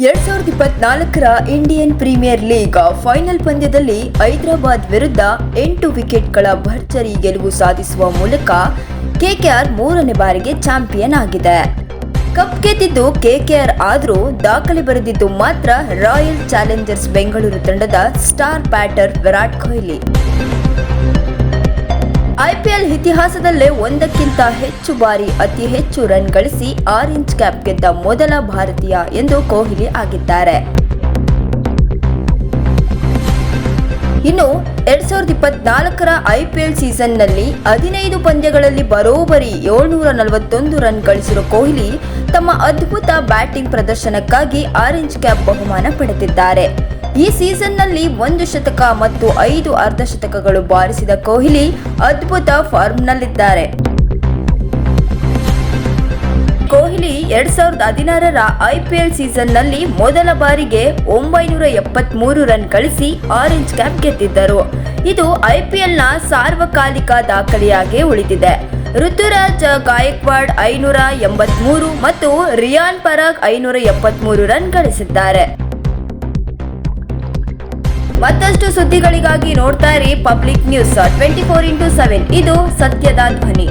2024ರ Indian premier league final ಪಂದ್ಯದಲ್ಲಿ ಹೈದರಾಬಾದ್ ವಿರುದ್ಧ 8 ವಿಕೆಟ್ಗಳ ಭರ್ಜರಿ ಗೆಲುವು ಸಾಧಿಸುವ ಮೂಲಕ ಕೆಕೆಆರ್ 3ನೇ ಬಾರಿಗೆ ಚಾಂಪಿಯನ್ ಆಗಿದೆ. ಕಪ್ ಗೆದ್ದಿದ್ದು ಕೆಕೆಆರ್ ಆದರೂ ದಾಖಲೆ ಬರೆದಿದ್ದು ಮಾತ್ರ ರಾಯಲ್ ಚಾಲೆಂಜರ್ಸ್ ಬೆಂಗಳೂರು ತಂಡದ star batter Virat Kohli. IPL ಇತಿಹಾಸದಲ್ಲೇ ಒಂದಕ್ಕಿಂತ ಹೆಚ್ಚು ಬಾರಿ ಅತಿ ಹೆಚ್ಚು ರನ್ ಗಳಿಸಿ ಆರೆಂಜ್ ಕ್ಯಾಪ್ ಗೆದ್ದ ಮೊದಲ ಭಾರತೀಯ ಎಂದು ಕೊಹ್ಲಿ ಆಗಿದ್ದಾರೆ. ಇನ್ನು 2024ರ ಐಪಿಎಲ್ ಸೀಸನ್ನಲ್ಲಿ 15 ಪಂದ್ಯಗಳಲ್ಲಿ ಬರೋಬ್ಬರಿ 741 ರನ್ ಗಳಿಸಿರುವ ಕೊಹ್ಲಿ ತಮ್ಮ ಅದ್ಭುತ ಬ್ಯಾಟಿಂಗ್ ಪ್ರದರ್ಶನಕ್ಕಾಗಿ ಆರೆಂಜ್ ಕ್ಯಾಪ್ ಬಹುಮಾನ ಪಡೆದಿದ್ದಾರೆ. ಈ ಸೀಸನ್ನಲ್ಲಿ 1 ಶತಕ ಮತ್ತು 5 ಅರ್ಧಶತಕಗಳು ಬಾರಿಸಿದ ಕೊಹ್ಲಿ ಅದ್ಭುತ ಫಾರ್ಮ್ನಲ್ಲಿದ್ದಾರೆ. ಕೊಹ್ಲಿ 2016ರ ಐಪಿಎಲ್ ಸೀಸನ್ನಲ್ಲಿ ಮೊದಲ ಬಾರಿಗೆ 973 ರನ್ ಗಳಿಸಿ ಆರೆಂಜ್ ಕ್ಯಾಪ್ ಗೆದ್ದಿದ್ದರು. ಇದು ಐಪಿಎಲ್ನ ಸಾರ್ವಕಾಲಿಕ ದಾಖಲೆಯಾಗಿ ಉಳಿದಿದೆ. ಋತುರಾಜ್ ಗಾಯಕ್ವಾಡ್ 583 ಮತ್ತು ರಿಯಾನ್ ಪರಾಗ್ 573 ರನ್ ಗಳಿಸಿದ್ದಾರೆ. ಮತ್ತಷ್ಟು ಸುದ್ದಿಗಳಿಗಾಗಿ ನೋಡ್ತಾ ಇರಿ ಪಬ್ಲಿಕ್ ನ್ಯೂಸ್ 24x7. ಇದು ಸತ್ಯದ ಧ್ವನಿ.